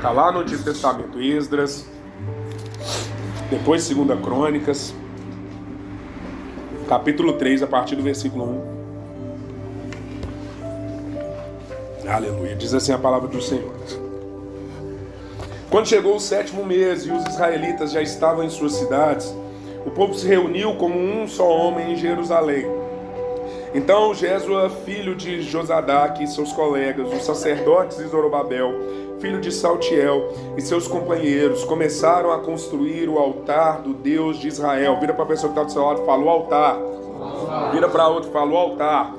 Está lá no Antigo Testamento, Esdras, depois 2 Crônicas, capítulo 3, a partir do versículo 1. Aleluia. Diz assim a palavra do Senhor. Quando chegou o 7º mês e os israelitas já estavam em suas cidades, o povo se reuniu como um só homem em Jerusalém. Então Jesua, filho de Josadaque, e seus colegas, os sacerdotes e Zorobabel, filho de Saltiel, e seus companheiros, começaram a construir o altar do Deus de Israel. Vira para a pessoa que está do seu lado e fala: o altar. Vira para outro e fala: o altar.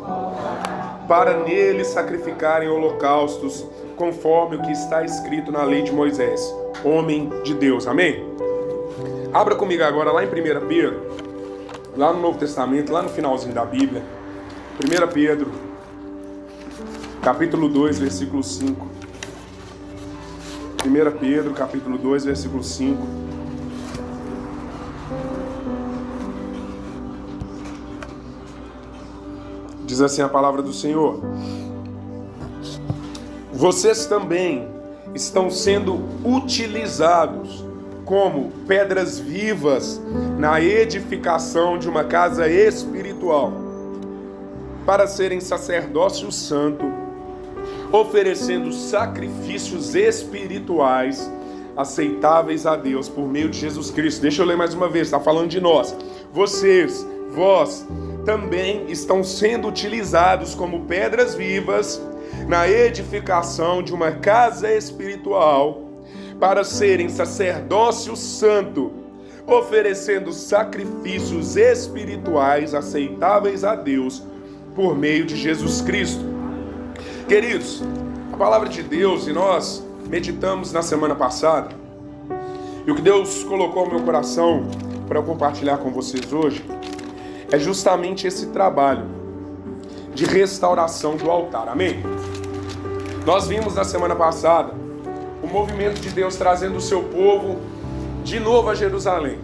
Para nele sacrificarem holocaustos, conforme o que está escrito na lei de Moisés, homem de Deus. Amém? Abra comigo agora lá em 1 Pedro, lá no Novo Testamento, lá no finalzinho da Bíblia. 1 Pedro, capítulo 2, versículo 5. 1 Pedro, capítulo 2, versículo 5. Diz assim a palavra do Senhor: vocês também estão sendo utilizados como pedras vivas na edificação de uma casa espiritual, para serem sacerdócio santo, oferecendo sacrifícios espirituais aceitáveis a Deus por meio de Jesus Cristo. Deixa eu ler mais uma vez, está falando de nós. Vós também estão sendo utilizados como pedras vivas na edificação de uma casa espiritual, para serem sacerdócio santo, oferecendo sacrifícios espirituais aceitáveis a Deus por meio de Jesus Cristo. Queridos, a palavra de Deus, e nós meditamos na semana passada, e o que Deus colocou no meu coração para eu compartilhar com vocês hoje, é justamente esse trabalho de restauração do altar. Amém? Nós vimos na semana passada o movimento de Deus trazendo o seu povo de novo a Jerusalém,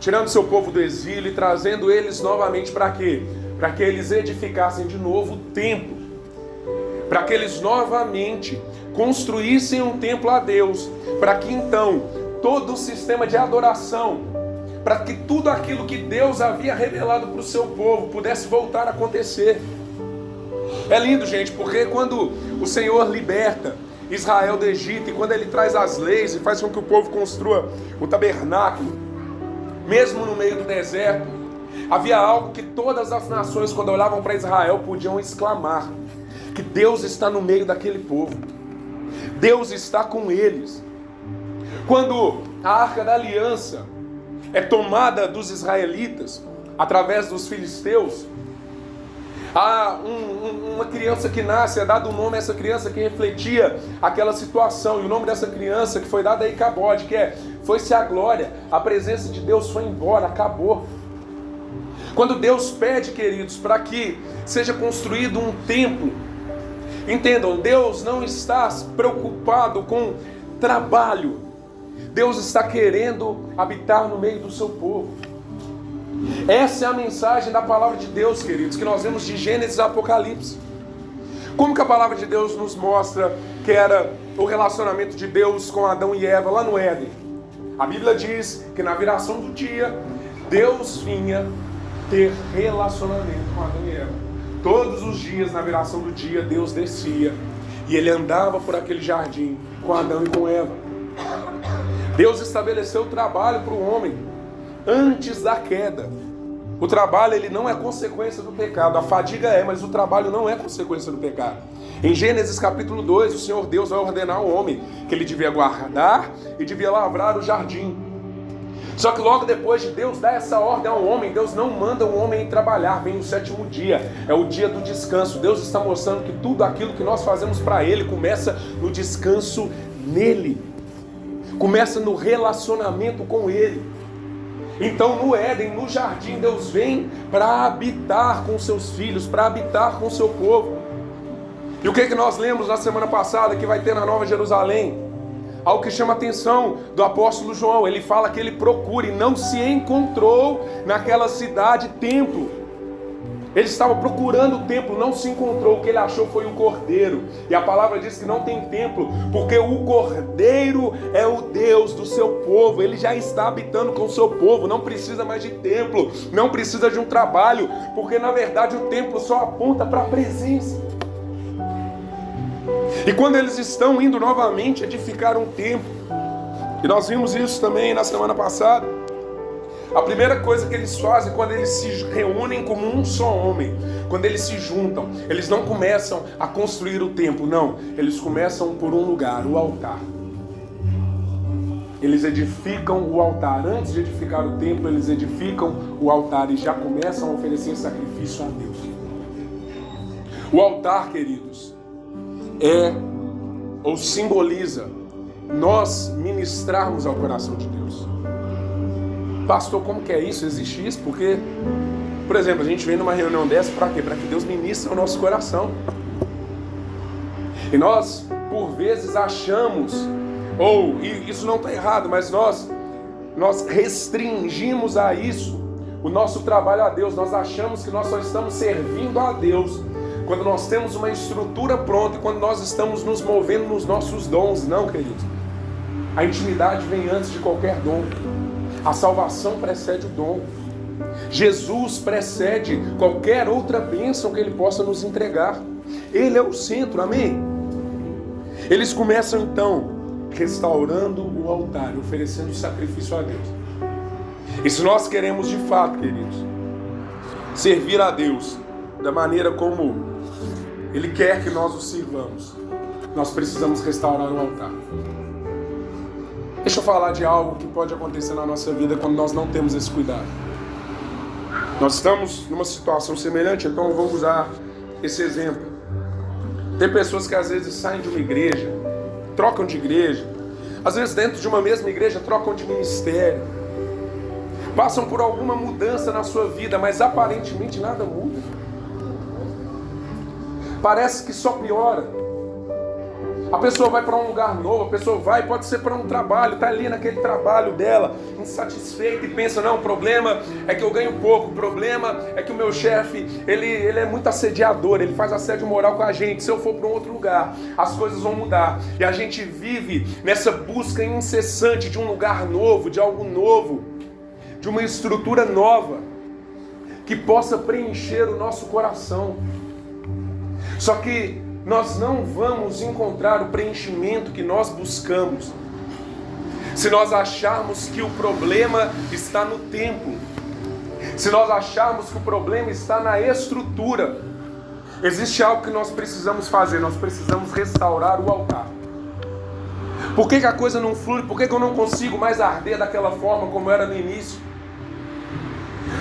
tirando o seu povo do exílio e trazendo eles novamente para quê? Para que eles edificassem de novo o templo, para que eles novamente construíssem um templo a Deus, para que então todo o sistema de adoração, para que tudo aquilo que Deus havia revelado para o seu povo pudesse voltar a acontecer. É lindo, gente, porque quando o Senhor liberta Israel do Egito, e quando ele traz as leis e faz com que o povo construa o tabernáculo, mesmo no meio do deserto, havia algo que todas as nações, quando olhavam para Israel, podiam exclamar: que Deus está no meio daquele povo, Deus está com eles. Quando a Arca da Aliança é tomada dos israelitas através dos filisteus, há uma criança que nasce, é dado um nome a essa criança que refletia aquela situação, e o nome dessa criança que foi dado a Icabode, que foi-se a glória, a presença de Deus foi embora, acabou. Quando Deus pede, queridos, para que seja construído um templo, entendam, Deus não está preocupado com trabalho, Deus está querendo habitar no meio do seu povo. Essa é a mensagem da palavra de Deus, queridos, que nós vemos de Gênesis a Apocalipse. Como que a palavra de Deus nos mostra que era o relacionamento de Deus com Adão e Eva lá no Éden? A Bíblia diz que na viração do dia, Deus vinha ter relacionamento com Adão e Eva. Todos os dias, na viração do dia, Deus descia e ele andava por aquele jardim com Adão e com Eva. Deus estabeleceu o trabalho para o homem antes da queda. O trabalho, ele não é consequência do pecado. A fadiga é, mas o trabalho não é consequência do pecado. Em Gênesis capítulo 2, o Senhor Deus vai ordenar ao homem que ele devia guardar e devia lavrar o jardim. Só que logo depois de Deus dar essa ordem ao homem, Deus não manda o homem ir trabalhar. Vem o 7º dia, é o dia do descanso. Deus está mostrando que tudo aquilo que nós fazemos para Ele começa no descanso nele, começa no relacionamento com Ele. Então no Éden, no jardim, Deus vem para habitar com seus filhos, para habitar com o seu povo. E o que nós lemos na semana passada que vai ter na Nova Jerusalém? Algo que chama a atenção do apóstolo João. Ele fala que ele procura e não se encontrou naquela cidade templo. Ele estava procurando o templo, não se encontrou. O que ele achou foi o cordeiro. E a palavra diz que não tem templo, porque o cordeiro é o Deus do seu povo. Ele já está habitando com o seu povo. Não precisa mais de templo, não precisa de um trabalho, porque na verdade o templo só aponta para a presença. E quando eles estão indo novamente edificar um templo, e nós vimos isso também na semana passada, a primeira coisa que eles fazem quando eles se reúnem como um só homem, quando eles se juntam, eles não começam a construir o templo, não. Eles começam por um lugar, o altar. Eles edificam o altar. Antes de edificar o templo, eles edificam o altar e já começam a oferecer sacrifício a Deus. O altar, queridos, ou simboliza nós ministrarmos ao coração de Deus. Pastor, como que é isso? Existe isso? Porque, por exemplo, a gente vem numa reunião dessa para quê? Para que Deus ministre ao nosso coração. E nós, por vezes, achamos, e isso não está errado, mas nós restringimos a isso o nosso trabalho a Deus. Nós achamos que nós só estamos servindo a Deus quando nós temos uma estrutura pronta e quando nós estamos nos movendo nos nossos dons. Não, queridos. A intimidade vem antes de qualquer dom. A salvação precede o dom. Jesus precede qualquer outra bênção que Ele possa nos entregar. Ele é o centro, amém? Eles começam então restaurando o altar, oferecendo sacrifício a Deus. E se nós queremos de fato, queridos, servir a Deus da maneira como Ele quer que nós o sirvamos, nós precisamos restaurar o altar. Deixa eu falar de algo que pode acontecer na nossa vida quando nós não temos esse cuidado. Nós estamos numa situação semelhante, então eu vou usar esse exemplo. Tem pessoas que às vezes saem de uma igreja, trocam de igreja, às vezes dentro de uma mesma igreja trocam de ministério, passam por alguma mudança na sua vida, mas aparentemente nada muda. Parece que só piora. A pessoa vai para um lugar novo, a pessoa pode ser para um trabalho, está ali naquele trabalho dela, insatisfeita e pensa, não, o problema é que eu ganho pouco, o problema é que o meu chefe, ele é muito assediador, ele faz assédio moral com a gente, se eu for para um outro lugar, as coisas vão mudar. E a gente vive nessa busca incessante de um lugar novo, de algo novo, de uma estrutura nova, que possa preencher o nosso coração. Só que nós não vamos encontrar o preenchimento que nós buscamos se nós acharmos que o problema está no templo, se nós acharmos que o problema está na estrutura. Existe algo que nós precisamos fazer, nós precisamos restaurar o altar. Por que a coisa não flui? Por que eu não consigo mais arder daquela forma como era no início?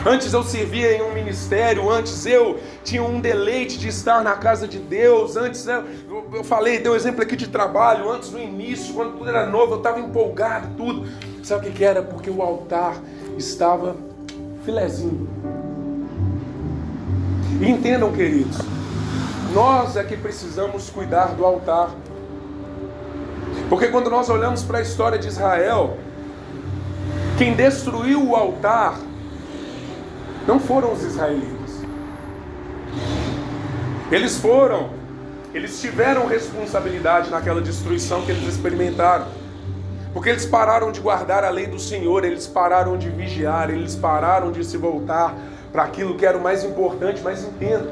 Antes eu servia em um ministério, antes eu tinha um deleite de estar na casa de Deus, antes eu falei, dei um exemplo aqui de trabalho, antes no início, quando tudo era novo, eu estava empolgado, tudo. Sabe o que era? Porque o altar estava filezinho. E entendam, queridos, nós é que precisamos cuidar do altar. Porque quando nós olhamos para a história de Israel, quem destruiu o altar não foram os israelitas. Eles tiveram responsabilidade naquela destruição que eles experimentaram. Porque eles pararam de guardar a lei do Senhor, eles pararam de vigiar, eles pararam de se voltar para aquilo que era o mais importante. Mas entenda,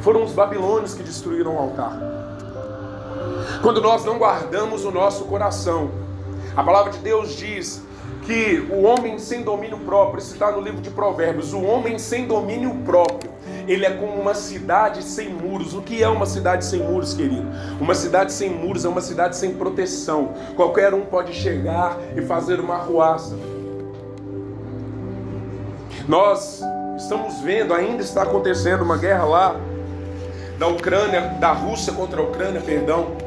foram os babilônios que destruíram o altar. Quando nós não guardamos o nosso coração, a palavra de Deus diz que o homem sem domínio próprio, isso está no livro de Provérbios, o homem sem domínio próprio, ele é como uma cidade sem muros. O que é uma cidade sem muros, querido? Uma cidade sem muros é uma cidade sem proteção. Qualquer um pode chegar e fazer uma arruaça. Nós estamos vendo, ainda está acontecendo uma guerra lá, da Rússia contra a Ucrânia, perdão.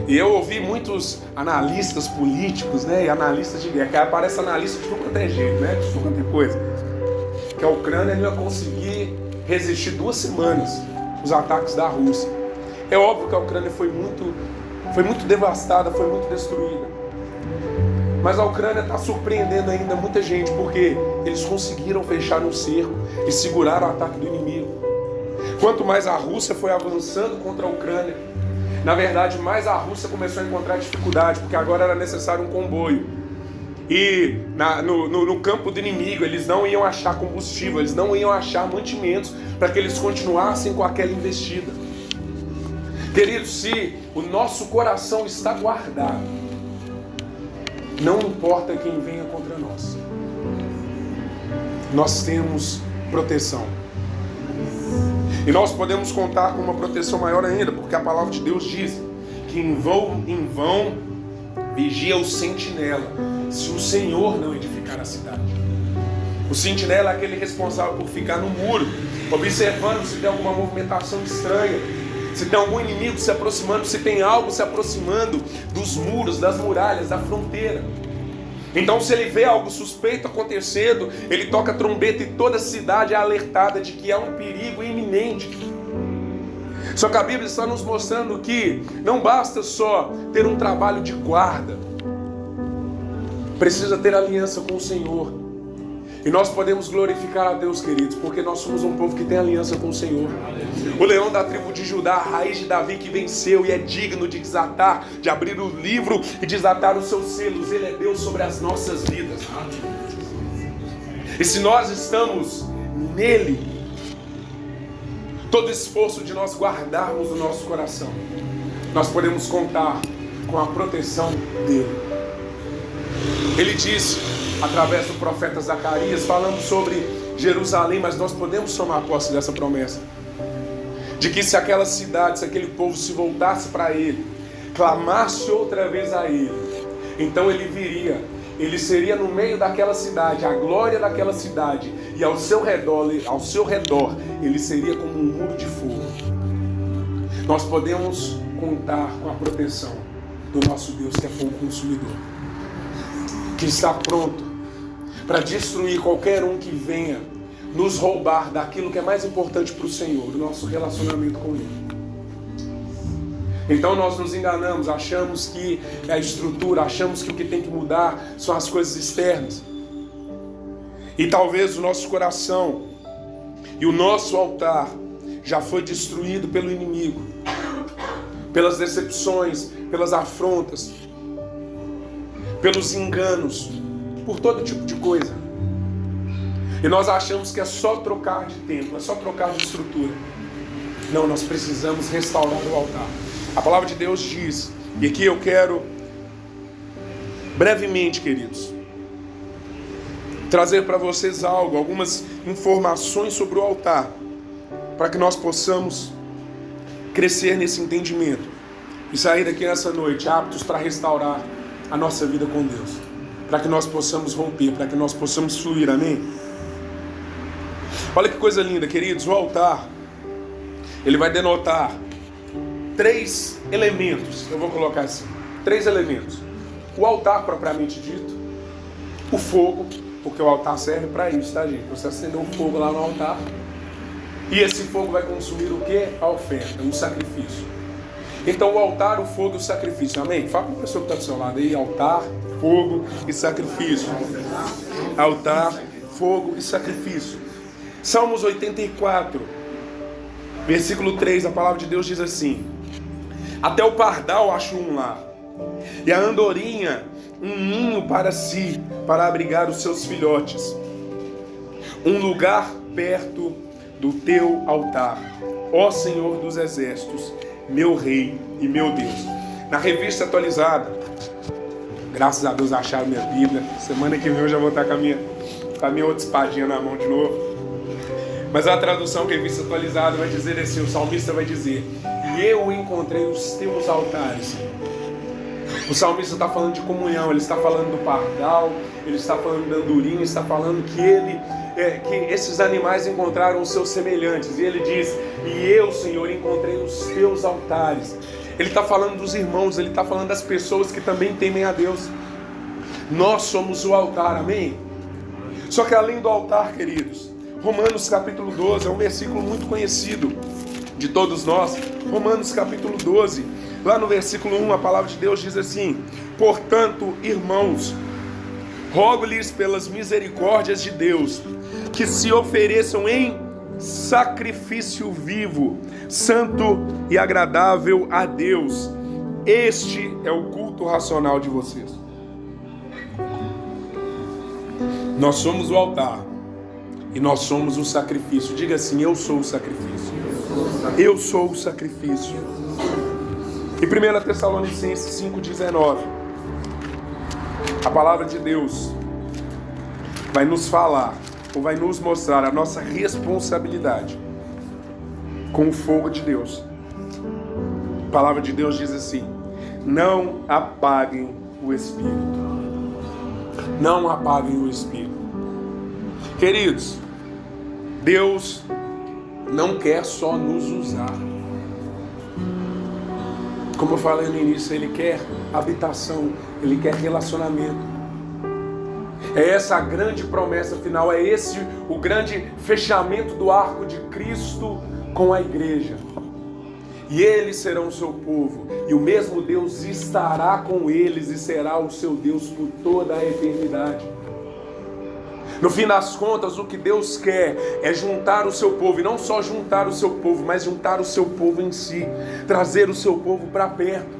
E eu ouvi muitos analistas políticos, né, e analistas de guerra, que aparece analista de tudo quanto é jeito, né, de tudo quanto é coisa, que a Ucrânia não ia conseguir resistir 2 semanas os ataques da Rússia. É óbvio que a Ucrânia foi muito devastada, foi muito destruída. Mas a Ucrânia está surpreendendo ainda muita gente, porque eles conseguiram fechar um cerco e segurar o ataque do inimigo. Quanto mais a Rússia foi avançando contra a Ucrânia, na verdade, mais a Rússia começou a encontrar dificuldade, porque agora era necessário um comboio. E no campo do inimigo, eles não iam achar combustível, eles não iam achar mantimentos para que eles continuassem com aquela investida. Queridos, se o nosso coração está guardado, não importa quem venha contra nós, nós temos proteção. E nós podemos contar com uma proteção maior ainda, porque a palavra de Deus diz que em vão vigia o sentinela, se o Senhor não edificar a cidade. O sentinela é aquele responsável por ficar no muro, observando se tem alguma movimentação estranha, se tem algum inimigo se aproximando, se tem algo se aproximando dos muros, das muralhas, da fronteira. Então, se ele vê algo suspeito acontecendo, ele toca a trombeta e toda a cidade é alertada de que há um perigo iminente. Só que a Bíblia está nos mostrando que não basta só ter um trabalho de guarda, precisa ter aliança com o Senhor. E nós podemos glorificar a Deus, queridos, porque nós somos um povo que tem aliança com o Senhor. O leão da tribo de Judá, a raiz de Davi que venceu e é digno de desatar, de abrir o livro e desatar os seus selos. Ele é Deus sobre as nossas vidas. E se nós estamos nele, todo esforço de nós guardarmos o nosso coração, nós podemos contar com a proteção dele. Ele disse, através do profeta Zacarias, falando sobre Jerusalém, mas nós podemos tomar posse dessa promessa, de que se aquela cidade, se aquele povo se voltasse para ele, clamasse outra vez a ele, então ele viria, ele seria no meio daquela cidade, a glória daquela cidade, e ao seu redor ele seria como um muro de fogo. Nós podemos contar com a proteção do nosso Deus, que é fogo consumidor, que está pronto para destruir qualquer um que venha nos roubar daquilo que é mais importante para o Senhor, do nosso relacionamento com Ele. Então nós nos enganamos, achamos que é a estrutura, achamos que o que tem que mudar são as coisas externas. E talvez o nosso coração e o nosso altar já foi destruído pelo inimigo, pelas decepções, pelas afrontas, pelos enganos, por todo tipo de coisa. E nós achamos que é só trocar de templo, é só trocar de estrutura. Não, nós precisamos restaurar o altar. A palavra de Deus diz, e aqui eu quero brevemente, queridos, trazer para vocês algumas informações sobre o altar, para que nós possamos crescer nesse entendimento e sair daqui nessa noite aptos para restaurar a nossa vida com Deus, para que nós possamos romper, para que nós possamos fluir, amém? Olha que coisa linda, queridos, o altar, ele vai denotar 3 elementos, eu vou colocar assim, 3 elementos. O altar propriamente dito, o fogo, porque o altar serve para isso, tá, gente? Você acendeu um fogo lá no altar, e esse fogo vai consumir o que? A oferta, um sacrifício. Então o altar, o fogo e o sacrifício, amém? Fala com a pessoa que está do seu lado aí, altar, fogo e sacrifício. Altar, fogo e sacrifício. Salmos 84, versículo 3, a palavra de Deus diz assim: até o pardal achou um lar, e a andorinha um ninho para si, para abrigar os seus filhotes, um lugar perto do teu altar, ó Senhor dos exércitos, meu Rei e meu Deus. Na revista atualizada, graças a Deus acharam minha Bíblia, semana que vem eu já vou estar com a minha outra espadinha na mão de novo. Mas a tradução revista atualizada vai dizer assim, o salmista vai dizer: e eu encontrei os teus altares. O salmista está falando de comunhão, ele está falando do pardal, ele está falando da andorinha, está falando que esses animais encontraram os seus semelhantes. E ele diz: e eu, Senhor, encontrei os teus altares. Ele está falando dos irmãos, ele está falando das pessoas que também temem a Deus. Nós somos o altar, amém? Só que além do altar, queridos, Romanos capítulo 12 é um versículo muito conhecido de todos nós. Romanos capítulo 12, lá no versículo 1, a palavra de Deus diz assim: portanto, irmãos, rogo-lhes pelas misericórdias de Deus, que se ofereçam em sacrifício vivo, santo e agradável a Deus. Este é o culto racional de vocês. Nós somos o altar e nós somos o sacrifício. Diga assim: eu sou o sacrifício. Eu sou o sacrifício. Em 1 Tessalonicenses 5,19, a palavra de Deus vai nos falar, ou vai nos mostrar a nossa responsabilidade com o fogo de Deus. A palavra de Deus diz assim: não apaguem o Espírito. Não apaguem o Espírito. Queridos, Deus não quer só nos usar. Como eu falei no início, Ele quer habitação, Ele quer relacionamento. É essa a grande promessa final, é esse o grande fechamento do arco de Cristo com a igreja. E eles serão o seu povo, e o mesmo Deus estará com eles e será o seu Deus por toda a eternidade. No fim das contas, o que Deus quer é juntar o seu povo, e não só juntar o seu povo, mas juntar o seu povo em si, trazer o seu povo para perto.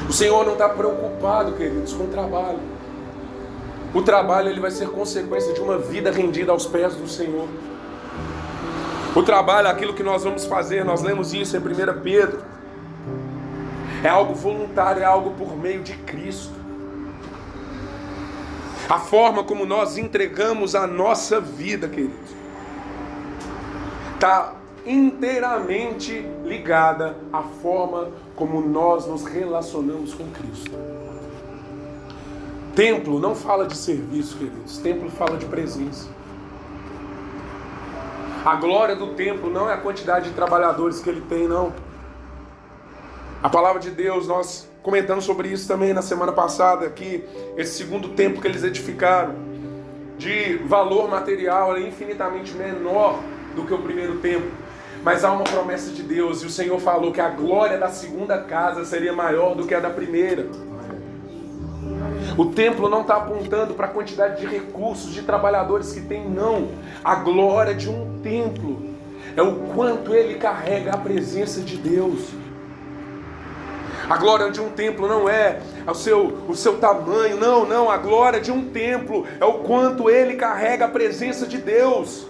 O Senhor não está preocupado, queridos, com o trabalho. O trabalho ele vai ser consequência de uma vida rendida aos pés do Senhor. O trabalho, aquilo que nós vamos fazer, nós lemos isso em 1 Pedro, é algo voluntário, é algo por meio de Cristo. A forma como nós entregamos a nossa vida, queridos, está inteiramente ligada à forma como nós nos relacionamos com Cristo. Templo não fala de serviço, queridos. Templo fala de presença. A glória do templo não é a quantidade de trabalhadores que ele tem, não. A palavra de Deus, nós comentamos sobre isso também na semana passada, que esse segundo templo que eles edificaram, de valor material, é infinitamente menor do que o primeiro templo. Mas há uma promessa de Deus, e o Senhor falou que a glória da segunda casa seria maior do que a da primeira. O templo não está apontando para a quantidade de recursos, de trabalhadores que tem, não. A glória de um templo é o quanto ele carrega a presença de Deus. A glória de um templo não é o seu tamanho, não. A glória de um templo é o quanto ele carrega a presença de Deus.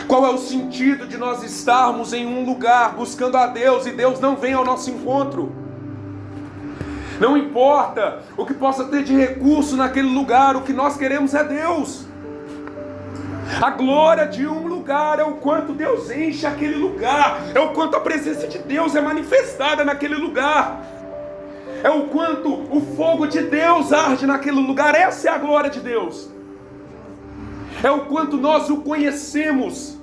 Qual é o sentido de nós estarmos em um lugar buscando a Deus e Deus não vem ao nosso encontro? Não importa o que possa ter de recurso naquele lugar, o que nós queremos é Deus. A glória de um lugar é o quanto Deus enche aquele lugar, é o quanto a presença de Deus é manifestada naquele lugar, é o quanto o fogo de Deus arde naquele lugar. Essa é a glória de Deus. É o quanto nós o conhecemos.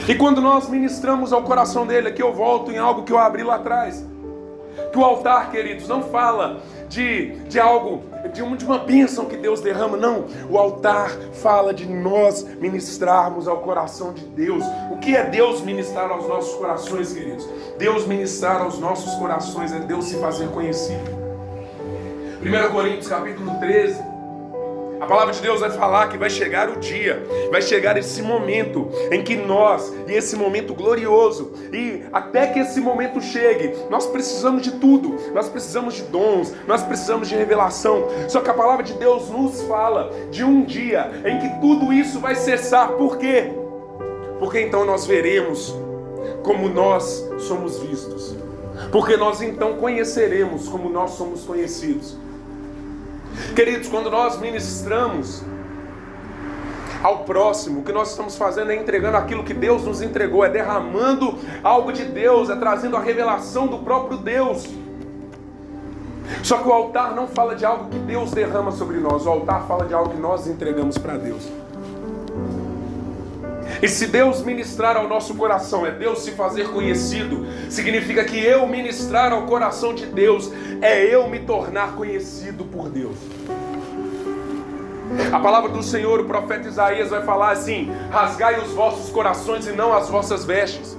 E quando nós ministramos ao coração dele, aqui eu volto em algo que eu abri lá atrás, que o altar, queridos, não fala de algo, de uma bênção que Deus derrama, não. O altar fala de nós ministrarmos ao coração de Deus. O que é Deus ministrar aos nossos corações, queridos? Deus ministrar aos nossos corações é Deus se fazer conhecido. 1 Coríntios capítulo 13, a palavra de Deus vai falar que vai chegar o dia, vai chegar esse momento em que nós, e esse momento glorioso, e até que esse momento chegue, nós precisamos de tudo, nós precisamos de dons, nós precisamos de revelação. Só que a palavra de Deus nos fala de um dia em que tudo isso vai cessar. Por quê? Porque então nós veremos como nós somos vistos, porque nós então conheceremos como nós somos conhecidos. Queridos, quando nós ministramos ao próximo, o que nós estamos fazendo é entregando aquilo que Deus nos entregou, é derramando algo de Deus, é trazendo a revelação do próprio Deus. Só que o altar não fala de algo que Deus derrama sobre nós, o altar fala de algo que nós entregamos para Deus. E se Deus ministrar ao nosso coração, é Deus se fazer conhecido, significa que eu ministrar ao coração de Deus é eu me tornar conhecido por Deus. A palavra do Senhor, o profeta Isaías vai falar assim: rasgai os vossos corações e não as vossas vestes.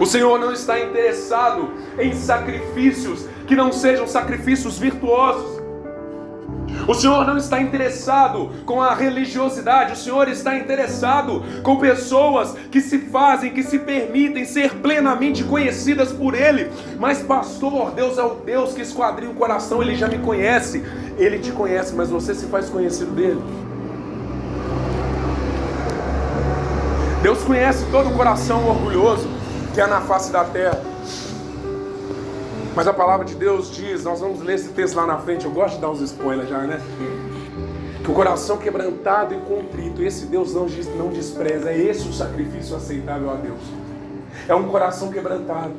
O Senhor não está interessado em sacrifícios que não sejam sacrifícios virtuosos. O Senhor não está interessado com a religiosidade, o Senhor está interessado com pessoas que se fazem, que se permitem ser plenamente conhecidas por Ele. Mas pastor, Deus é o Deus que esquadrinha o coração, Ele já me conhece. Ele te conhece, mas você se faz conhecido dele. Deus conhece todo o coração orgulhoso que há na face da terra. Mas a palavra de Deus diz, nós vamos ler esse texto lá na frente, eu gosto de dar uns spoilers já, né? Que o coração quebrantado e contrito, esse Deus não despreza, é esse o sacrifício aceitável a Deus. É um coração quebrantado.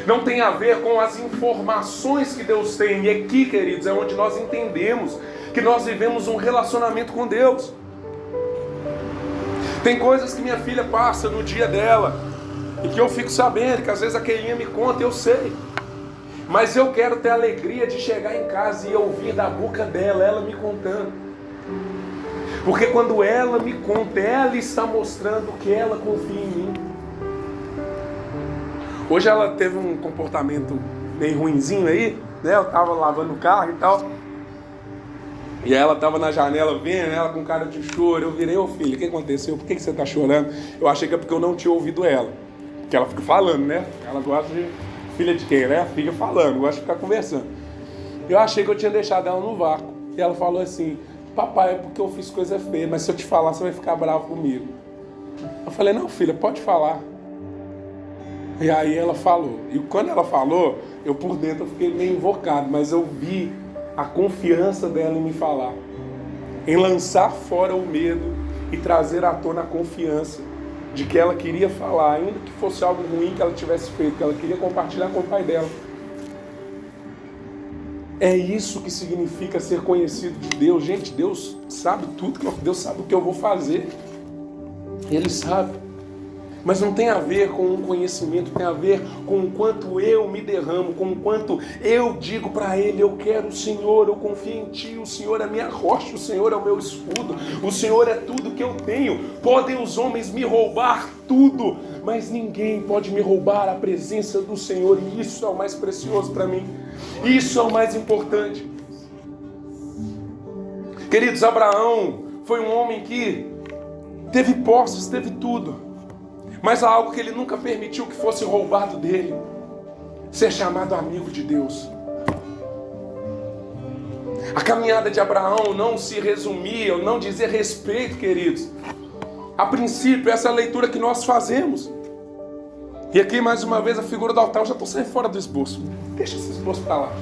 Não tem a ver com as informações que Deus tem. E aqui, queridos, é onde nós entendemos que nós vivemos um relacionamento com Deus. Tem coisas que minha filha passa no dia dela e que eu fico sabendo, que às vezes a Keilinha me conta, eu sei. Mas eu quero ter a alegria de chegar em casa e ouvir da boca dela, ela me contando. Porque quando ela me conta, ela está mostrando que ela confia em mim. Hoje ela teve um comportamento meio ruinzinho aí, né? Eu estava lavando o carro e tal. E ela estava na janela vendo, ela com cara de choro. Eu virei, ô filha, o que aconteceu? Por que você está chorando? Eu achei que é porque eu não tinha ouvido ela. Porque ela fica falando, né? Ela gosta de... Filha de quem, né? Fica falando, gosta de ficar conversando. Eu achei que eu tinha deixado ela no vácuo. E ela falou assim, papai, é porque eu fiz coisa feia, mas se eu te falar, você vai ficar bravo comigo. Eu falei, não filha, pode falar. E aí ela falou. E quando ela falou, eu por dentro eu fiquei meio invocado, mas eu vi a confiança dela em me falar. Em lançar fora o medo e trazer à tona a confiança de que ela queria falar, ainda que fosse algo ruim que ela tivesse feito, que ela queria compartilhar com o pai dela. É isso que significa ser conhecido de Deus. Gente, Deus sabe tudo, Deus sabe o que eu vou fazer. Ele sabe. Mas não tem a ver com um conhecimento, tem a ver com o quanto eu me derramo, com o quanto eu digo para Ele, eu quero o Senhor, eu confio em Ti, o Senhor é a minha rocha, o Senhor é o meu escudo, o Senhor é tudo que eu tenho. Podem os homens me roubar tudo, mas ninguém pode me roubar a presença do Senhor, e isso é o mais precioso para mim, isso é o mais importante. Queridos, Abraão foi um homem que teve posses, teve tudo, mas há algo que ele nunca permitiu que fosse roubado dele: ser chamado amigo de Deus. A caminhada de Abraão não se resumia, ou não dizia respeito, queridos. A princípio, essa é a leitura que nós fazemos. E aqui, mais uma vez, a figura do altar. Eu já estou saindo fora do esboço. Deixa esse esboço para lá.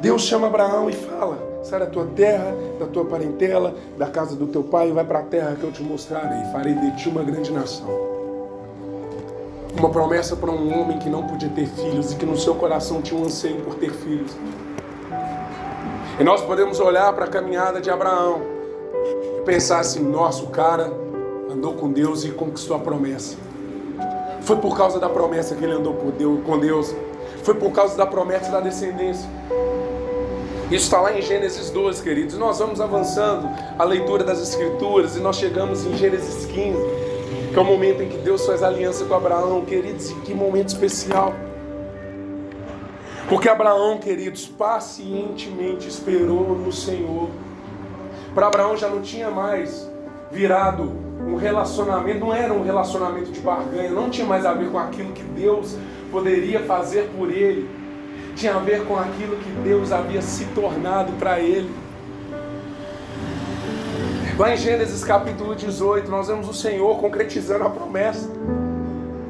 Deus chama Abraão e fala: sai da tua terra, da tua parentela, da casa do teu pai, e vai para a terra que eu te mostrarei. Farei de ti uma grande nação. Uma promessa para um homem que não podia ter filhos e que no seu coração tinha um anseio por ter filhos. E nós podemos olhar para a caminhada de Abraão e pensar assim: nossa, o cara andou com Deus e conquistou a promessa. Foi por causa da promessa que ele andou com Deus. Foi por causa da promessa da descendência. Isso está lá em Gênesis 12, queridos. Nós vamos avançando a leitura das Escrituras e nós chegamos em Gênesis 15, que é o momento em que Deus faz aliança com Abraão. Queridos, e que momento especial. Porque Abraão, queridos, pacientemente esperou no Senhor. Para Abraão já não tinha mais virado um relacionamento, não era um relacionamento de barganha, não tinha mais a ver com aquilo que Deus poderia fazer por ele. Tinha a ver com aquilo que Deus havia se tornado para ele. Lá em Gênesis capítulo 18, nós vemos o Senhor concretizando a promessa.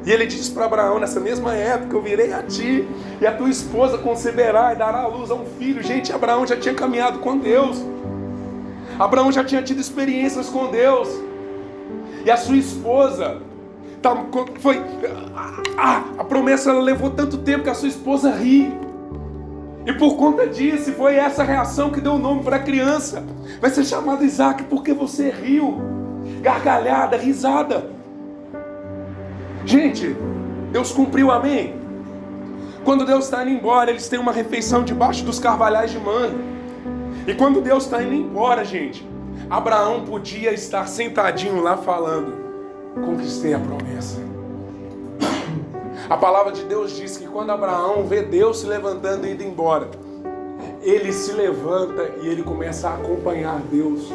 E ele diz para Abraão: nessa mesma época eu virei a ti, e a tua esposa conceberá e dará à luz a um filho. Gente, Abraão já tinha caminhado com Deus. Abraão já tinha tido experiências com Deus. E a sua esposa foi... a promessa ela levou tanto tempo que a sua esposa ri. E por conta disso, foi essa reação que deu o nome para a criança. Vai ser chamado Isaac porque você riu. Gargalhada, risada. Gente, Deus cumpriu, amém? Quando Deus está indo embora, eles têm uma refeição debaixo dos carvalhais de manga. E quando Deus está indo embora, gente, Abraão podia estar sentadinho lá falando: conquistei a promessa. A palavra de Deus diz que quando Abraão vê Deus se levantando e indo embora, ele se levanta e ele começa a acompanhar Deus.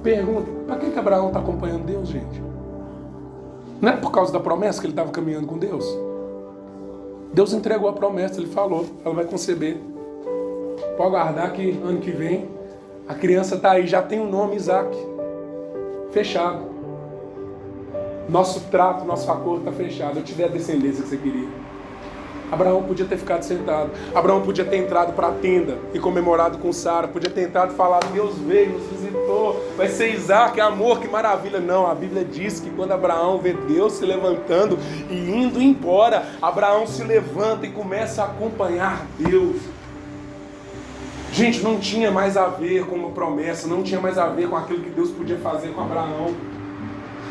Pergunta, para que Abraão está acompanhando Deus, gente? Não é por causa da promessa que ele estava caminhando com Deus? Deus entregou a promessa, ele falou, ela vai conceber. Pode guardar que ano que vem a criança está aí, já tem o nome Isaac. Fechado. Nosso trato, nosso acordo está fechado. Eu tive a descendência que você queria. Abraão podia ter ficado sentado. Abraão podia ter entrado para a tenda e comemorado com Sara. Podia ter entrado e falado, Deus veio, nos visitou. Vai ser Isaac, amor, que maravilha. Não, a Bíblia diz que quando Abraão vê Deus se levantando e indo embora, Abraão se levanta e começa a acompanhar Deus. Gente, não tinha mais a ver com uma promessa, não tinha mais a ver com aquilo que Deus podia fazer com Abraão.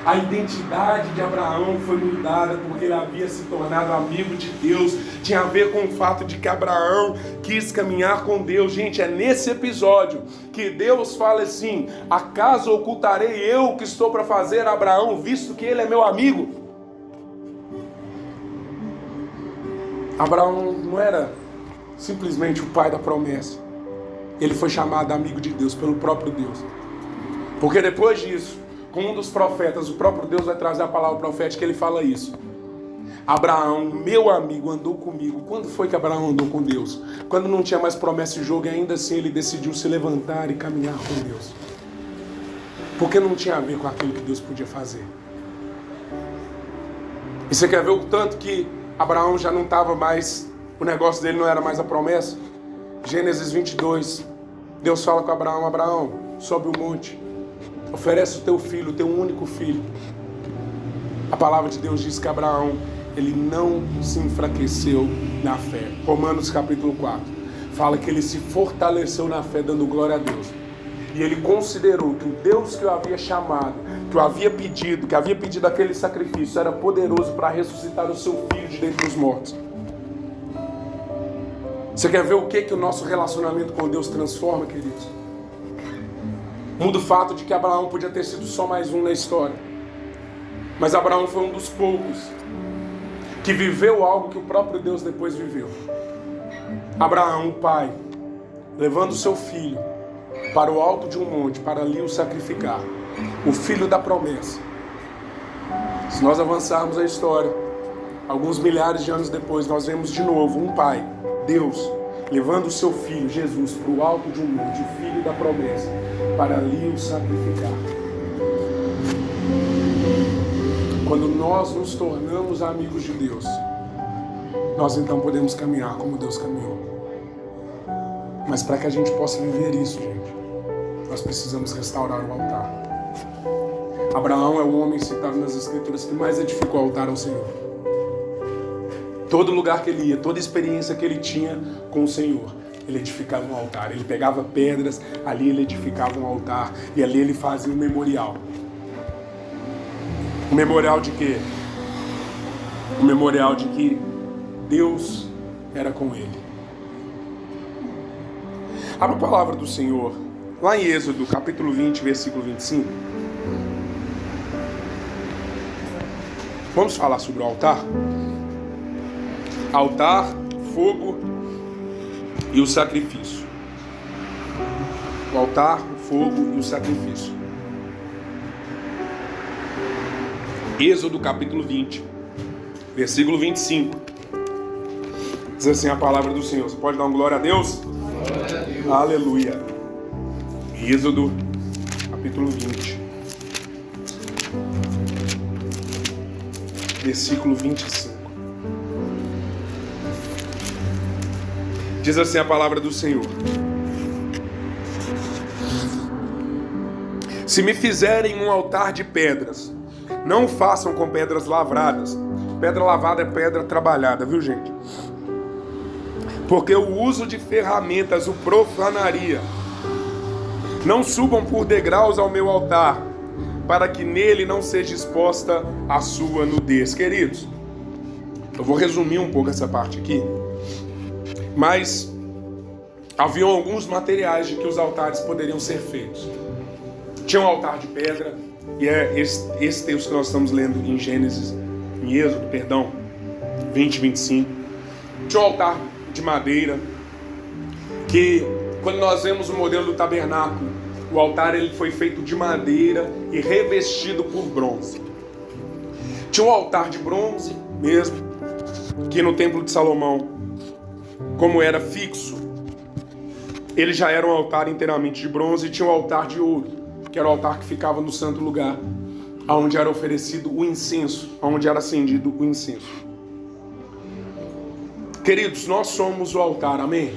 A identidade de Abraão foi mudada porque ele havia se tornado amigo de Deus. Tinha a ver com o fato de que Abraão quis caminhar com Deus. Gente, é nesse episódio que Deus fala assim: acaso ocultarei eu o que estou para fazer a Abraão, visto que ele é meu amigo? Abraão não era simplesmente o pai da promessa. Ele foi chamado amigo de Deus pelo próprio Deus. Porque depois disso, com um dos profetas, o próprio Deus vai trazer a palavra profética, ele fala isso. Abraão, meu amigo, andou comigo. Quando foi que Abraão andou com Deus? Quando não tinha mais promessa de jogo e ainda assim ele decidiu se levantar e caminhar com Deus. Porque não tinha a ver com aquilo que Deus podia fazer. E você quer ver o tanto que Abraão já não estava mais, o negócio dele não era mais a promessa? Gênesis 22, Deus fala com Abraão: Abraão, sobe o monte, oferece o teu filho, o teu único filho. A palavra de Deus diz que Abraão, ele não se enfraqueceu na fé. Romanos capítulo 4 fala que ele se fortaleceu na fé, dando glória a Deus. E ele considerou que o Deus que o havia chamado, que o havia pedido aquele sacrifício, era poderoso para ressuscitar o seu filho de dentre os mortos. Você quer ver o que o nosso relacionamento com Deus transforma, queridos? Muda o fato de que Abraão podia ter sido só mais um na história. Mas Abraão foi um dos poucos que viveu algo que o próprio Deus depois viveu. Abraão, o pai, levando o seu filho para o alto de um monte, para ali o sacrificar. O filho da promessa. Se nós avançarmos a história, alguns milhares de anos depois, nós vemos de novo um pai, Deus, levando o seu filho, Jesus, para o alto de um monte, o filho da promessa, para ali o sacrificar. Quando nós nos tornamos amigos de Deus, nós então podemos caminhar como Deus caminhou. Mas para que a gente possa viver isso, gente, nós precisamos restaurar o altar. Abraão é o homem citado nas Escrituras que mais edificou o altar ao Senhor. Todo lugar que ele ia, toda experiência que ele tinha com o Senhor, ele edificava um altar. Ele pegava pedras, ali ele edificava um altar e ali ele fazia um memorial. Um memorial de quê? Um memorial de que Deus era com ele. Abra a palavra do Senhor lá em Êxodo, capítulo 20, versículo 25. Vamos falar sobre o altar? Altar, fogo e o sacrifício. O altar, o fogo e o sacrifício. Êxodo capítulo 20, versículo 25. Diz assim a palavra do Senhor. Você pode dar uma glória a Deus? Glória a Deus. Aleluia. Êxodo capítulo 20, versículo 25. Diz assim a palavra do Senhor: se me fizerem um altar de pedras, não o façam com pedras lavradas. Pedra lavada é pedra trabalhada, viu, gente? Porque o uso de ferramentas o profanaria. Não subam por degraus ao meu altar, para que nele não seja exposta a sua nudez. Queridos, eu vou resumir um pouco essa parte aqui. Mas haviam alguns materiais de que os altares poderiam ser feitos. Tinha um altar de pedra, e é esse texto que nós estamos lendo em Êxodo, perdão. 20, 25. Tinha um altar de madeira, que quando nós vemos o modelo do tabernáculo, o altar ele foi feito de madeira e revestido por bronze. Tinha um altar de bronze mesmo, que no templo de Salomão, como era fixo, ele já era um altar inteiramente de bronze, e tinha um altar de ouro, que era o altar que ficava no santo lugar, onde era oferecido o incenso, onde era acendido o incenso. Queridos, nós somos o altar, amém?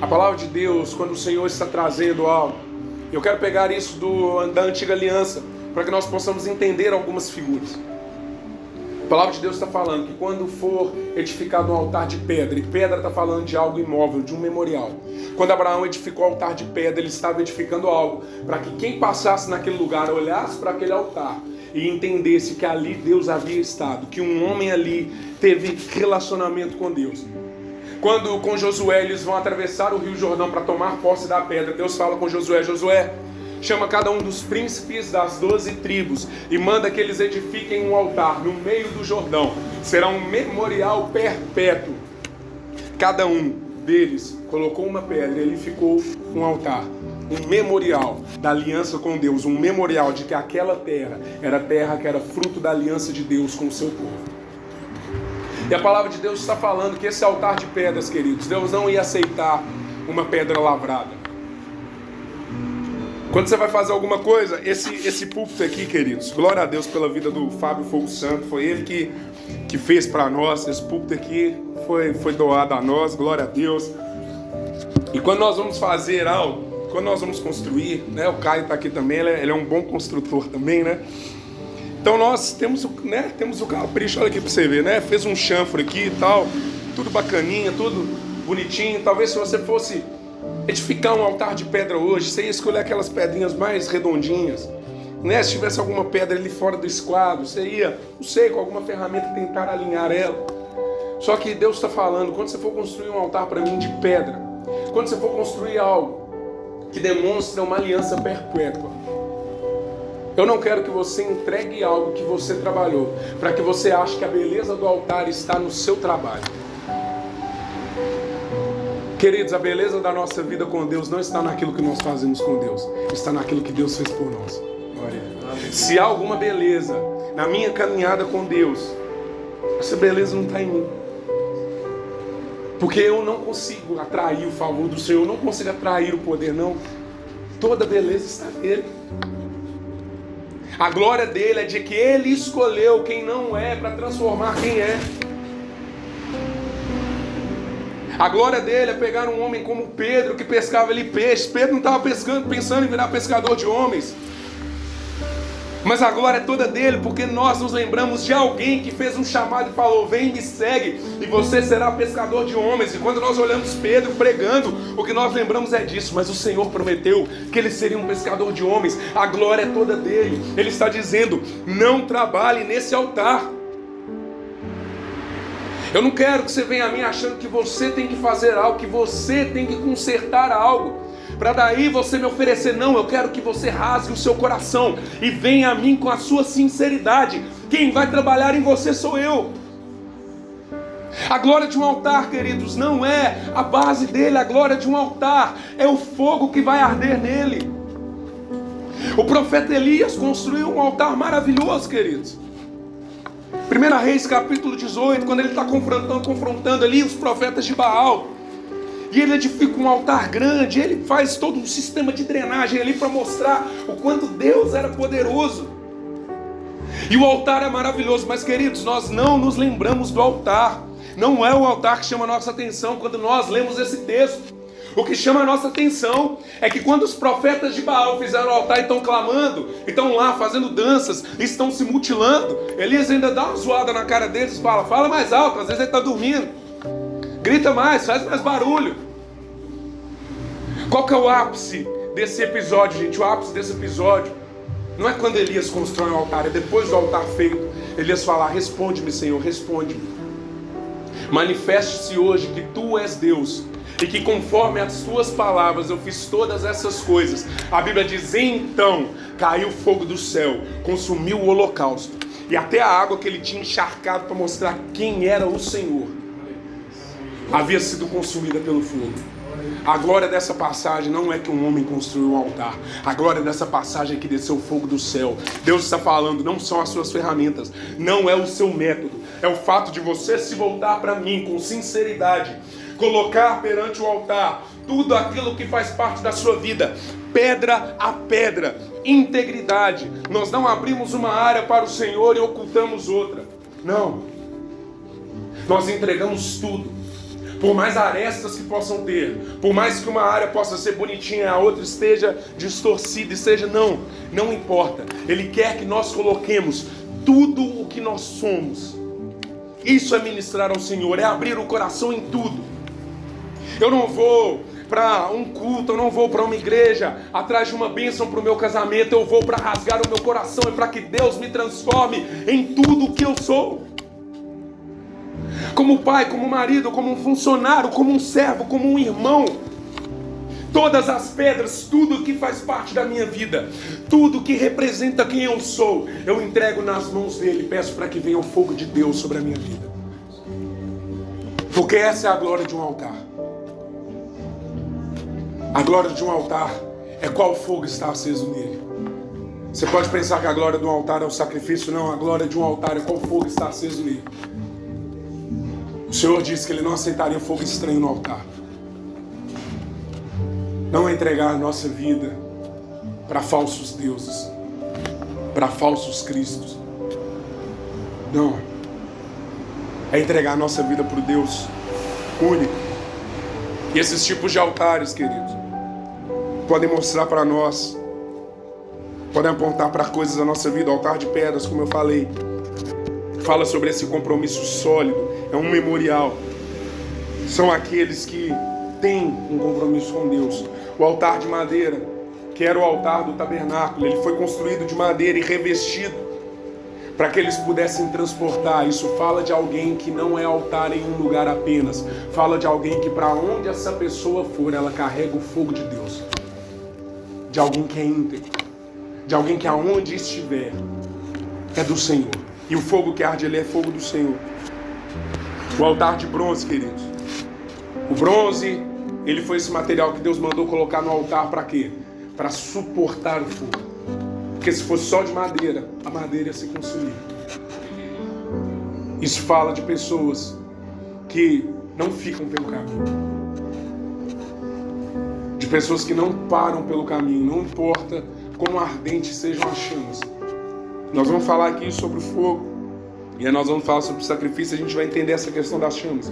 A palavra de Deus, quando o Senhor está trazendo algo, eu quero pegar isso da antiga aliança, para que nós possamos entender algumas figuras. A palavra de Deus está falando que quando for edificado um altar de pedra, e pedra está falando de algo imóvel, de um memorial. Quando Abraão edificou o altar de pedra, ele estava edificando algo, para que quem passasse naquele lugar olhasse para aquele altar e entendesse que ali Deus havia estado, que um homem ali teve relacionamento com Deus. Quando com Josué eles vão atravessar o Rio Jordão para tomar posse da pedra, Deus fala com Josué: Josué, chama cada um dos príncipes das 12 tribos e manda que eles edifiquem um altar no meio do Jordão. Será um memorial perpétuo. Cada um deles colocou uma pedra e ele ficou um altar, um memorial da aliança com Deus, um memorial de que aquela terra que era fruto da aliança de Deus com o seu povo. E a palavra de Deus está falando que esse altar de pedras, queridos, Deus não ia aceitar uma pedra lavrada. Quando você vai fazer alguma coisa, esse púlpito aqui, queridos, glória a Deus pela vida do Fábio Fogo Santo, foi ele que fez para nós. Esse púlpito aqui foi doado a nós, glória a Deus. E quando nós vamos fazer algo, quando nós vamos construir, né, o Caio está aqui também, ele é um bom construtor também, né? Então nós temos o capricho, olha aqui para você ver, né? Fez um chanfre aqui e tal, tudo bacaninha, tudo bonitinho. Talvez se você fosse edificar um altar de pedra hoje, você ia escolher aquelas pedrinhas mais redondinhas, né? Se tivesse alguma pedra ali fora do esquadro, você ia, não sei, com alguma ferramenta tentar alinhar ela. Só que Deus está falando, quando você for construir um altar para mim de pedra, quando você for construir algo que demonstra uma aliança perpétua, eu não quero que você entregue algo que você trabalhou, para que você ache que a beleza do altar está no seu trabalho. Queridos, a beleza da nossa vida com Deus não está naquilo que nós fazemos com Deus, está naquilo que Deus fez por nós. Se há alguma beleza na minha caminhada com Deus, essa beleza não está em mim. Porque eu não consigo atrair o favor do Senhor, eu não consigo atrair o poder, não. Toda beleza está nele. A glória dele é de que ele escolheu quem não é para transformar quem é. A glória dele é pegar um homem como Pedro, que pescava ali peixes. Pedro não estava pensando em virar pescador de homens. Mas a glória é toda dele, porque nós nos lembramos de alguém que fez um chamado e falou: vem, me segue, e você será pescador de homens. E quando nós olhamos Pedro pregando, o que nós lembramos é disso. Mas o Senhor prometeu que ele seria um pescador de homens. A glória é toda dele. Ele está dizendo: não trabalhe nesse altar. Eu não quero que você venha a mim achando que você tem que fazer algo, que você tem que consertar algo, para daí você me oferecer. Não, eu quero que você rasgue o seu coração e venha a mim com a sua sinceridade. Quem vai trabalhar em você sou eu. A glória de um altar, queridos, não é a base dele. A glória de um altar é o fogo que vai arder nele. O profeta Elias construiu um altar maravilhoso, queridos. 1 Reis capítulo 18, quando ele está confrontando ali os profetas de Baal, e ele edifica um altar grande, ele faz todo um sistema de drenagem ali para mostrar o quanto Deus era poderoso. E o altar é maravilhoso, mas queridos, nós não nos lembramos do altar. Não é o altar que chama a nossa atenção quando nós lemos esse texto. O que chama a nossa atenção é que quando os profetas de Baal fizeram o altar e estão clamando, estão lá fazendo danças, estão se mutilando, Elias ainda dá uma zoada na cara deles e fala mais alto, às vezes ele está dormindo, grita mais, faz mais barulho. Qual que é o ápice desse episódio, gente? O ápice desse episódio não é quando Elias constrói um altar, é depois do altar feito. Elias fala: responde-me, Senhor, responde-me. Manifeste-se hoje que tu és Deus, e que conforme as tuas palavras eu fiz todas essas coisas. A Bíblia diz: então caiu fogo do céu, consumiu o holocausto, e até a água que ele tinha encharcado para mostrar quem era o Senhor havia sido consumida pelo fogo. A glória dessa passagem não é que um homem construiu um altar. A glória dessa passagem é que desceu o fogo do céu. Deus está falando, não são as suas ferramentas, não é o seu método, é o fato de você se voltar para mim com sinceridade, colocar perante o altar tudo aquilo que faz parte da sua vida, pedra a pedra, integridade. Nós não abrimos uma área para o Senhor e ocultamos outra. Não. Nós entregamos tudo. Por mais arestas que possam ter, por mais que uma área possa ser bonitinha, a outra esteja distorcida, não importa. Ele quer que nós coloquemos tudo o que nós somos. Isso é ministrar ao Senhor, é abrir o coração em tudo. Eu não vou para um culto, eu não vou para uma igreja atrás de uma bênção para o meu casamento. Eu vou para rasgar o meu coração e para que Deus me transforme em tudo o que eu sou. Como pai, como marido, como um funcionário, como um servo, como um irmão. Todas as pedras, tudo que faz parte da minha vida, tudo que representa quem eu sou, eu entrego nas mãos dele e peço para que venha o fogo de Deus sobre a minha vida. Porque essa é a glória de um altar. A glória de um altar é qual fogo está aceso nele. Você pode pensar que a glória de um altar é o sacrifício. Não, a glória de um altar é qual fogo está aceso nele. O Senhor disse que Ele não aceitaria fogo estranho no altar. Não é entregar a nossa vida para falsos deuses, para falsos cristos. Não. É entregar a nossa vida para o Deus único. E esses tipos de altares, queridos, podem mostrar para nós, podem apontar para coisas da nossa vida. O altar de pedras, como eu falei, fala sobre esse compromisso sólido. É um memorial. São aqueles que têm um compromisso com Deus. O altar de madeira, que era o altar do tabernáculo, ele foi construído de madeira e revestido para que eles pudessem transportar. Isso fala de alguém que não é altar em um lugar apenas. Fala de alguém que para onde essa pessoa for, ela carrega o fogo de Deus. De alguém que é íntegro. De alguém que aonde estiver é do Senhor. E o fogo que arde ali é fogo do Senhor. O altar de bronze, queridos. O bronze, ele foi esse material que Deus mandou colocar no altar para quê? Para suportar o fogo. Porque se fosse só de madeira, a madeira ia se consumir. Isso fala de pessoas que não ficam pelo caminho. De pessoas que não param pelo caminho. Não importa quão ardentes sejam as chamas. Nós vamos falar aqui sobre o fogo. E aí nós vamos falar sobre o sacrifício. A gente vai entender essa questão das chamas.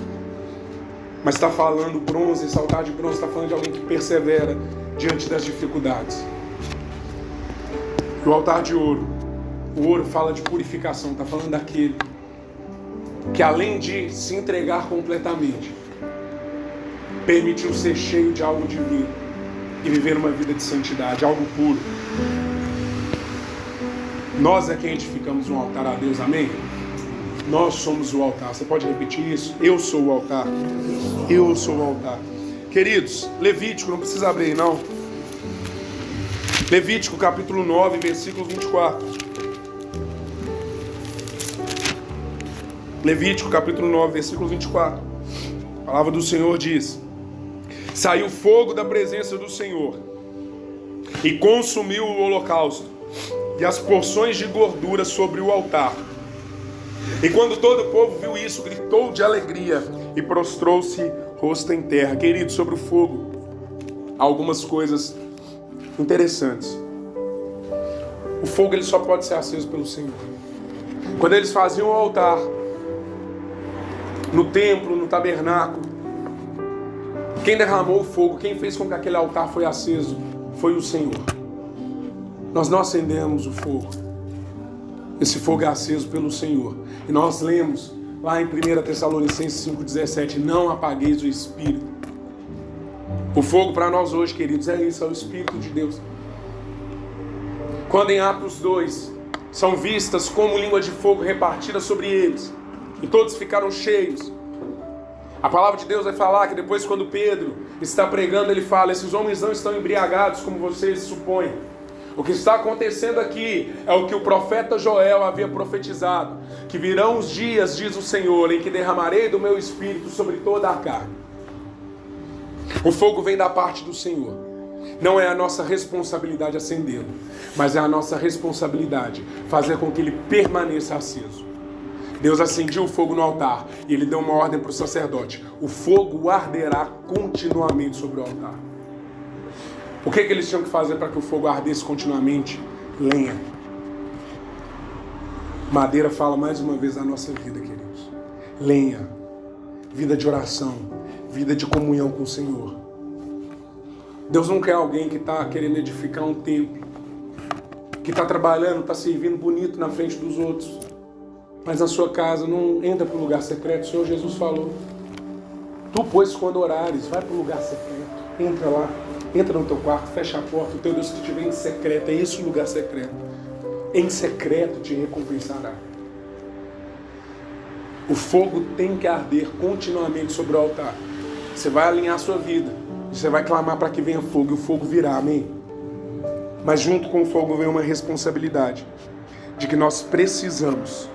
Mas está falando bronze, esse altar de bronze está falando de alguém que persevera diante das dificuldades. E o altar de ouro, o ouro fala de purificação. Está falando daquele que além de se entregar completamente, permitiu ser cheio de algo divino e viver uma vida de santidade, algo puro. Nós é quem edificamos um altar a Deus, amém? Nós somos o altar. Você pode repetir isso? Eu sou o altar. Eu sou o altar. Queridos, Levítico, não precisa abrir não. Levítico capítulo 9, versículo 24. Levítico capítulo 9, versículo 24. A palavra do Senhor diz: saiu fogo da presença do Senhor e consumiu o holocausto e as porções de gordura sobre o altar. E quando todo o povo viu isso, gritou de alegria e prostrou-se rosto em terra. Querido, sobre o fogo, há algumas coisas interessantes. O fogo ele só pode ser aceso pelo Senhor. Quando eles faziam o altar, no templo, no tabernáculo, quem derramou o fogo, quem fez com que aquele altar foi aceso, foi o Senhor. Nós não acendemos o fogo. Esse fogo é aceso pelo Senhor. E nós lemos lá em 1 Tessalonicenses 5,17, não apagueis o Espírito. O fogo para nós hoje, queridos, é isso, é o Espírito de Deus. Quando em Atos 2, são vistas como língua de fogo repartida sobre eles, e todos ficaram cheios. A palavra de Deus vai falar que depois, quando Pedro está pregando, ele fala: esses homens não estão embriagados como vocês supõem. O que está acontecendo aqui é o que o profeta Joel havia profetizado, que virão os dias, diz o Senhor, em que derramarei do meu espírito sobre toda a carne. O fogo vem da parte do Senhor. Não é a nossa responsabilidade acendê-lo, mas é a nossa responsabilidade fazer com que ele permaneça aceso. Deus acendia o fogo no altar e ele deu uma ordem para o sacerdote: o fogo arderá continuamente sobre o altar. O que eles tinham que fazer para que o fogo ardesse continuamente? Lenha. Madeira fala mais uma vez da nossa vida, queridos. Lenha, vida de oração, vida de comunhão com o Senhor. Deus não quer alguém que está querendo edificar um templo, que está trabalhando, está servindo bonito na frente dos outros, mas na sua casa não entra para o lugar secreto. O Senhor Jesus falou: tu, pois, quando orares, vai para o lugar secreto, entra lá, entra no teu quarto, fecha a porta, o teu Deus que estiver em secreto, é esse o lugar secreto. Em secreto te recompensará. O fogo tem que arder continuamente sobre o altar. Você vai alinhar a sua vida, você vai clamar para que venha fogo, e o fogo virá, amém? Mas junto com o fogo vem uma responsabilidade de que nós precisamos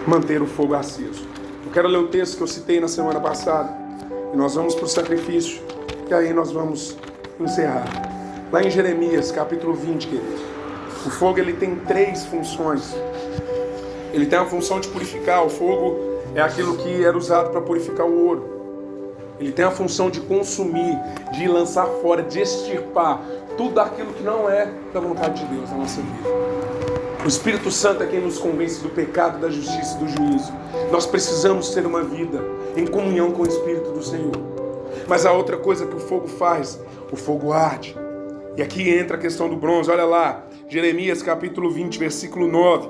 manter o fogo aceso. Eu quero ler o texto que eu citei na semana passada, e nós vamos para o sacrifício, e aí nós vamos encerrar. Lá em Jeremias, capítulo 20, queridos. O fogo, ele tem 3 funções. Ele tem a função de purificar. O fogo é aquilo que era usado para purificar o ouro. Ele tem a função de consumir, de lançar fora, de extirpar tudo aquilo que não é da vontade de Deus na nossa vida. O Espírito Santo é quem nos convence do pecado, da justiça e do juízo. Nós precisamos ter uma vida em comunhão com o Espírito do Senhor. Mas a outra coisa que o fogo faz, o fogo arde. E aqui entra a questão do bronze. Olha lá, Jeremias capítulo 20, versículo 9.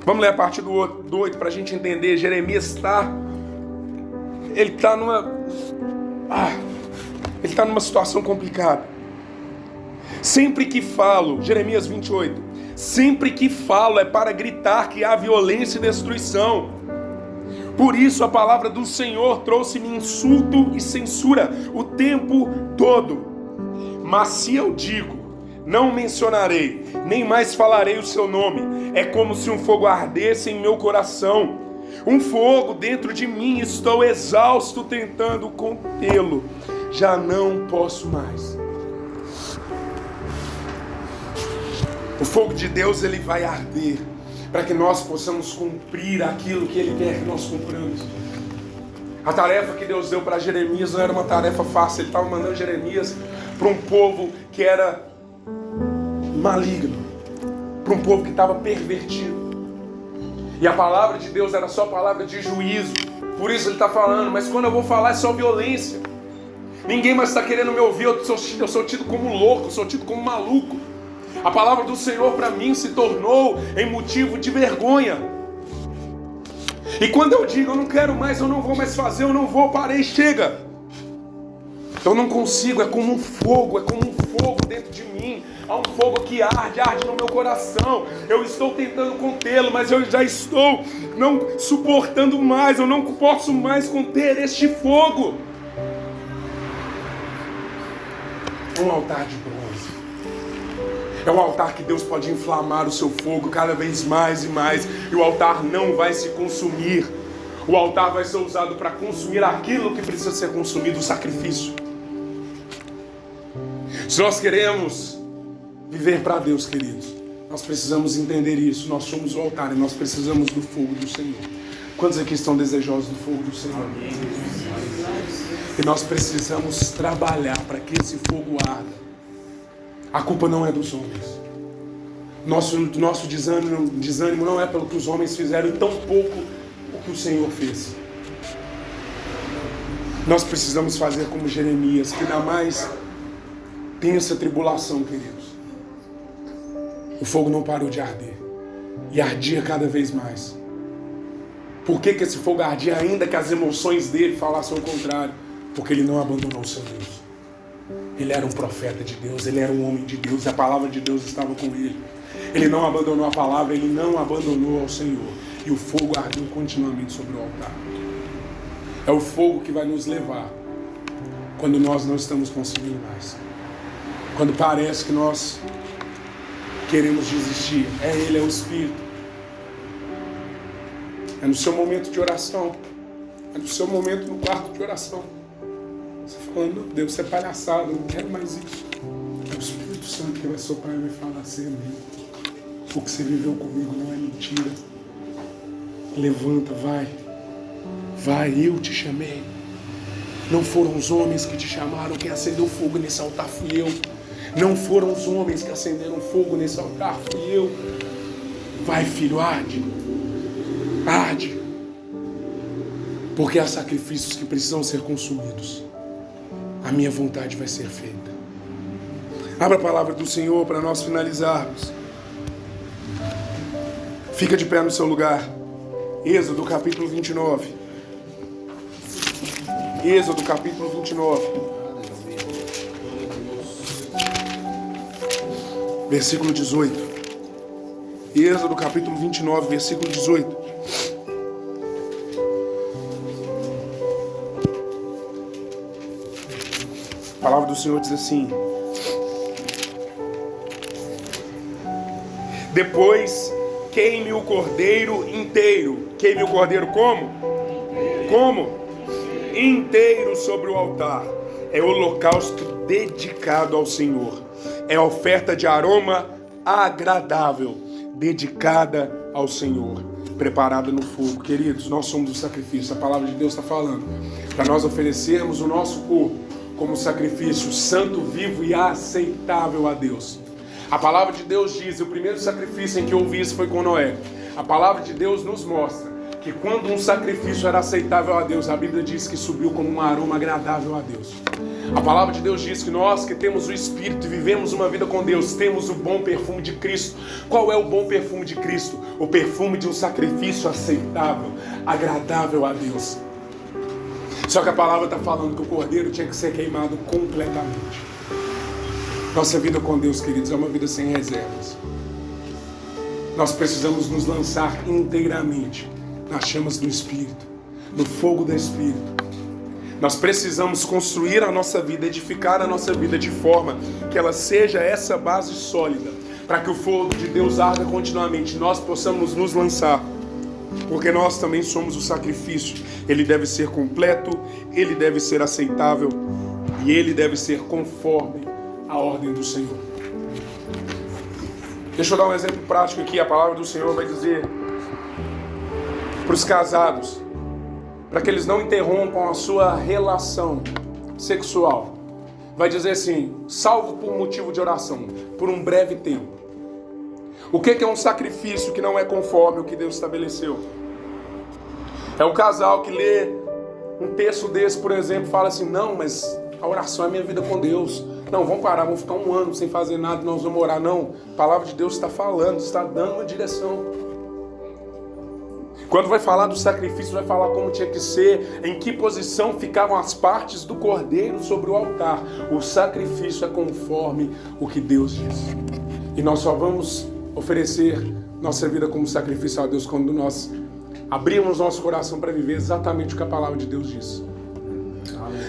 Vamos ler a partir do 8 para a gente entender. Jeremias está numa situação complicada. Sempre que falo, Jeremias 28, sempre que falo é para gritar que há violência e destruição. Por isso a palavra do Senhor trouxe-me insulto e censura o tempo todo. Mas se eu digo, não mencionarei, nem mais falarei o seu nome, é como se um fogo ardesse em meu coração. Um fogo dentro de mim, estou exausto tentando contê-lo. Já não posso mais. O fogo de Deus, ele vai arder para que nós possamos cumprir aquilo que ele quer que nós cumpramos. A tarefa que Deus deu para Jeremias não era uma tarefa fácil. Ele estava mandando Jeremias para um povo que era maligno, para um povo que estava pervertido. E a palavra de Deus era só palavra de juízo. Por isso ele está falando, mas quando eu vou falar é só violência. Ninguém mais está querendo me ouvir, eu sou tido como louco, eu sou tido como maluco. A palavra do Senhor para mim se tornou em motivo de vergonha. E quando eu digo, eu não quero mais, eu não vou mais fazer, eu não vou, parei, chega. Eu não consigo, é como um fogo dentro de mim. Há um fogo que arde no meu coração. Eu estou tentando contê-lo, mas eu já estou não suportando mais, eu não posso mais conter este fogo. Um altar de bronze. É um altar que Deus pode inflamar o seu fogo cada vez mais e mais. E o altar não vai se consumir. O altar vai ser usado para consumir aquilo que precisa ser consumido, o sacrifício. Se nós queremos viver para Deus, queridos, nós precisamos entender isso. Nós somos o altar e nós precisamos do fogo do Senhor. Quantos aqui estão desejosos do fogo do Senhor? E nós precisamos trabalhar para que esse fogo arda. A culpa não é dos homens. Nosso desânimo não é pelo que os homens fizeram e tão pouco o que o Senhor fez. Nós precisamos fazer como Jeremias, que ainda mais tem essa tribulação, queridos. O fogo não parou de arder. E ardia cada vez mais. Por que esse fogo ardia ainda que as emoções dele falassem o contrário? Porque ele não abandonou o seu Deus. Ele era um profeta de Deus, ele era um homem de Deus, e a palavra de Deus estava com ele. Ele não abandonou a palavra, ele não abandonou ao Senhor. E o fogo ardeu continuamente sobre o altar. É o fogo que vai nos levar quando nós não estamos conseguindo mais. Quando parece que nós queremos desistir, Ele, é o Espírito. É no seu momento de oração, é no seu momento no quarto de oração. Você falando, meu Deus, isso é palhaçada, eu não quero mais isso. É o Espírito Santo que vai soprar e vai falar assim, amigo. O que você viveu comigo não é mentira. Levanta, vai. Vai, eu te chamei. Não foram os homens que te chamaram, quem acendeu fogo nesse altar fui eu. Não foram os homens que acenderam fogo nesse altar, fui eu. Vai, filho, arde. Arde. Porque há sacrifícios que precisam ser consumidos. A minha vontade vai ser feita. Abra a palavra do Senhor para nós finalizarmos. Fica de pé no seu lugar. Êxodo capítulo 29. Êxodo capítulo 29. Versículo 18. Êxodo capítulo 29, versículo 18. A palavra do Senhor diz assim: depois queime o cordeiro inteiro. Queime o cordeiro como? Como? Inteiro sobre o altar. É holocausto dedicado ao Senhor. É oferta de aroma agradável, dedicada ao Senhor, preparada no fogo. Queridos, nós somos o sacrifício. A palavra de Deus está falando para nós oferecermos o nosso corpo como sacrifício santo, vivo e aceitável a Deus. A palavra de Deus diz, e o primeiro sacrifício em que eu ouvi isso foi com Noé. A palavra de Deus nos mostra que quando um sacrifício era aceitável a Deus, a Bíblia diz que subiu como um aroma agradável a Deus. A palavra de Deus diz que nós que temos o Espírito e vivemos uma vida com Deus, temos o bom perfume de Cristo. Qual é o bom perfume de Cristo? O perfume de um sacrifício aceitável, agradável a Deus. Só que a palavra está falando que o cordeiro tinha que ser queimado completamente. Nossa vida com Deus, queridos, é uma vida sem reservas. Nós precisamos nos lançar inteiramente nas chamas do Espírito, no fogo do Espírito. Nós precisamos construir a nossa vida, edificar a nossa vida de forma que ela seja essa base sólida, para que o fogo de Deus arda continuamente, nós possamos nos lançar, porque nós também somos o sacrifício. Ele deve ser completo, ele deve ser aceitável e ele deve ser conforme a ordem do Senhor. Deixa eu dar um exemplo prático aqui. A palavra do Senhor vai dizer para os casados, para que eles não interrompam a sua relação sexual. Vai dizer assim: salvo por motivo de oração, por um breve tempo. O que é um sacrifício que não é conforme o que Deus estabeleceu? É o casal que lê um texto desse, por exemplo, fala assim: não, mas a oração é minha vida com Deus. Não, vamos parar, vamos ficar um ano sem fazer nada, nós vamos orar. Não, a palavra de Deus está falando, está dando uma direção. Quando vai falar do sacrifício, vai falar como tinha que ser, em que posição ficavam as partes do cordeiro sobre o altar. O sacrifício é conforme o que Deus diz. E nós só vamos oferecer nossa vida como sacrifício a Deus quando nós abrimos nosso coração para viver exatamente o que a palavra de Deus diz.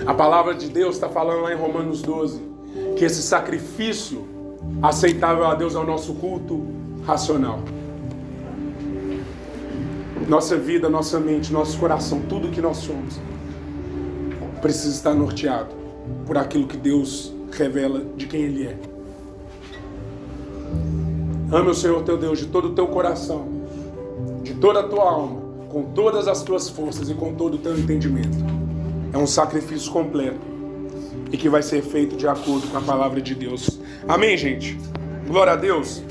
A palavra de Deus está falando lá em Romanos 12, que esse sacrifício aceitável a Deus é o nosso culto racional. Nossa vida, nossa mente, nosso coração, tudo que nós somos precisa estar norteado por aquilo que Deus revela de quem Ele é. Ame o Senhor teu Deus de todo o teu coração, de toda a tua alma, com todas as tuas forças e com todo o teu entendimento. É um sacrifício completo e que vai ser feito de acordo com a palavra de Deus. Amém, gente? Glória a Deus.